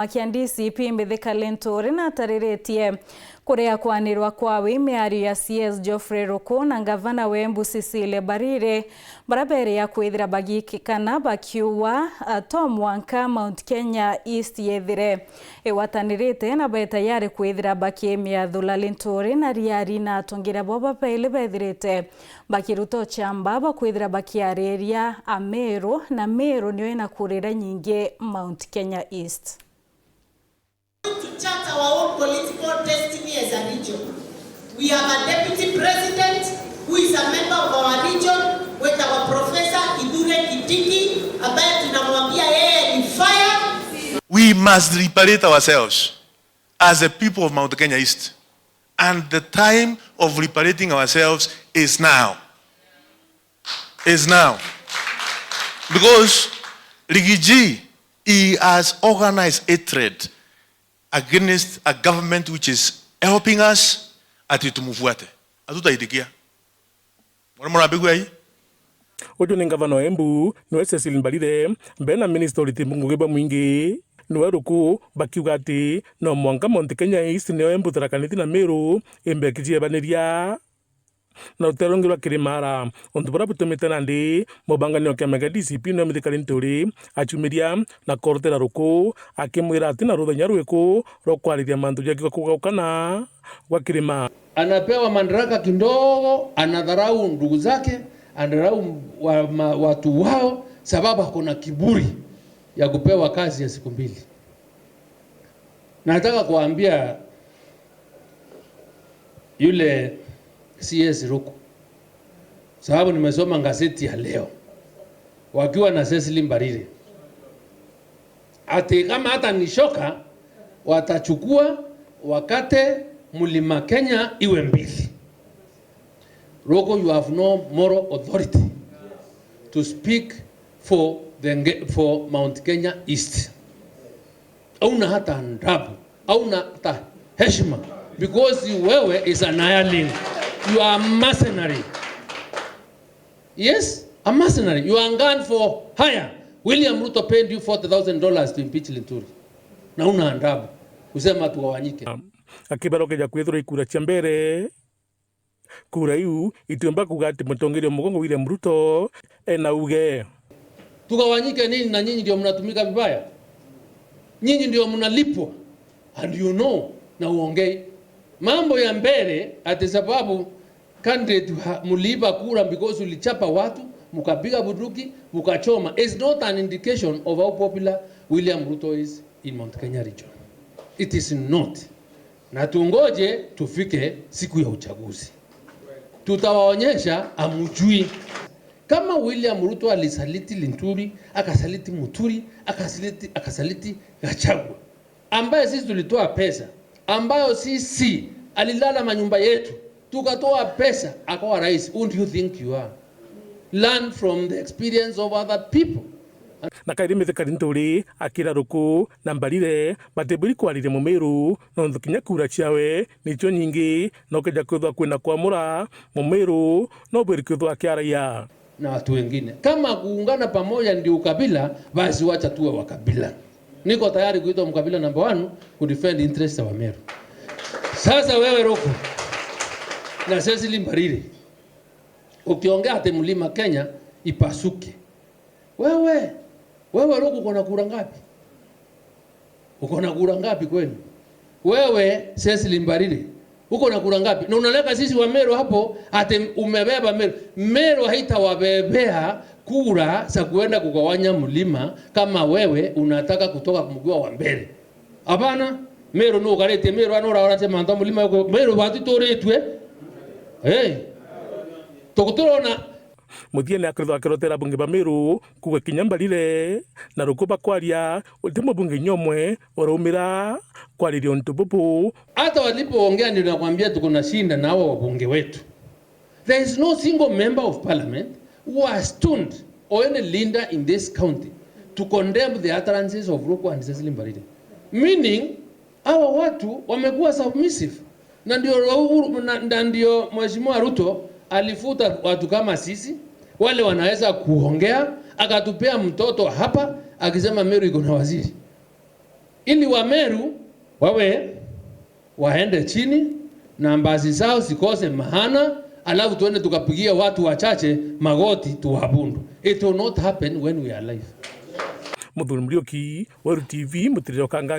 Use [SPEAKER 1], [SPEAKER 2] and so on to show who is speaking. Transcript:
[SPEAKER 1] Akiandisi Mithika Linturi na tariretie kurea kwanirwa kwa miario ya CS Geoffrey Ruku na gavana wa Embu Cecilia Mbarire barabere ya kwithira bagikikana bakiuwa Tom Wanka Mount Kenya East yethire watanirite na betayari kwithira bakimia Thula Linturi na riari na atongira boba pele bethirite bakiruto chamba bakwithira bakiareria Ameru na Meru niyo ina kurira nyingi Mount Kenya East.
[SPEAKER 2] To chart our own political destiny as a region. We have a deputy president who is a member of our region with our Professor Kithure Kindiki ambaye tunamwambia yeye ni fire.
[SPEAKER 3] We must reparate ourselves as a people of Mount Kenya East. And the time of reparating ourselves is now. Is now. Because Rigiji, he has organized a trade against a government which is helping us ati tumufuate. Hatutaitikia. Mwana mbigwa hii?
[SPEAKER 4] Ojo ni gavana wa Embu niwe Cecilia Mbarire mbena minister Olitimbungugeba mwingi niwe Ruku bakiuga ati no Mwanka Mount Kenya East niwe Embu Tharaka-Nithi na Meru imbekijie baniria na uterongirwa kirimara ondu bara butumite nandi mubanganio kia mega DCP no Mithika Linturi achumiria na kortera Ruku akimwira ati na ruthenya rwiku rokwariria mantu jaki kugaukana kwa kirima.
[SPEAKER 5] Anapewa madaraka kidogo, anadharau ndugu zake, anadharau watu wao sababu hakuna kiburi ya kupewa kazi ya siku mbili. Nataka kuambia yule CS Ruku, sababu nimesoma gazeti ya leo wakiwa na Cecilia Mbarire ati kama hata nishoka watachukua wakate Mlima Kenya iwe mbili. Ruku, you have no moral authority to speak for Mount Kenya East. Hauna hata adabu, hauna hata heshima, because wewe is an hireling. You are a mercenary. Yes, a mercenary. You are gone for hire. William Ruto paid you $40,000 to impeach Linturi. Na una adabu kusema tuwanyike.
[SPEAKER 4] Akibaro keja kwethura ikura cia mbere kura iu itiomba kugati mutongerio mugongo William Ruto na uge
[SPEAKER 5] tukawanyike nini? Na nyinyi ndio mnatumika vibaya, nyinyi ndio mnalipwa, and you know, na uongei mambo ya mbele ati sababu candidate muliba kura because ulichapa watu mukapiga bunduki mukachoma is not an indication of how popular William Ruto is in Mount Kenya region. It is not. Na tungoje tufike siku ya uchaguzi, tutawaonyesha amujui kama William Ruto alisaliti Linturi, akasaliti Muturi, akasaliti Gachagua ambaye sisi tulitoa pesa, ambayo sisi alilala manyumba yetu tukatoa pesa akawa rais. Who do you think you are? Learn from the experience of other people.
[SPEAKER 4] Na kairi Mithika Linturi akira Ruku na Mbarire bateburi kwarire Mumeru no thukinya kura ciawe nicio nyingi no keja kwithwa kwina kwamura Mumeru no bwiri kwithwa kiaraia
[SPEAKER 5] na watu wengine. Kama kuungana pamoja ndio ukabila, basi wacha tuwe wakabila. Niko tayari kuitwa mkabila number 1 ku defend interests wa Meru. Sasa wewe Ruku na Cecilia Mbarire ukiongea ate Mlima Kenya ipasuke, wewe Ruku uko na kura ngapi? Uko na kura ngapi kwenu? Wewe Cecilia Mbarire uko na kura ngapi? Na unaleka sisi wa Meru hapo ate umebeba Meru. Meru haitawabebea kura za kuenda kugawanya mlima kama wewe unataka kutoka kumgua wa mbele. Hapana, Meru no garete Meru anora ora sema ndo mlima uko Meru watu toretwe. Tokutorona
[SPEAKER 4] muthiene akirithwa akirotera bunge ba Meru kuga kinya Mbarire na Ruku bakwaria ulitimo bunge nyomwe oraumira kwaririo ntububu.
[SPEAKER 5] Hata walipoongea ndio nakwambia tuko na shinda na hao wabunge wetu. There is no single member of parliament who has stood or any leader in this county to condemn the utterances of Ruku and Cecilia Mbarire. Meaning hawa watu wamekuwa submissive. Na ndio Mheshimiwa Ruto alifuta watu kama sisi wale wanaweza kuongea, akatupea mtoto hapa akisema Meru iko na waziri. ili Wameru wawe waende chini na mbazi zao zikose mahana, alafu tuende tukapigia watu wachache magoti tuwabundu. It will not happen when we are alive.
[SPEAKER 4] Muthuri Muriuki, Waru TV, Mutiriro Kanga.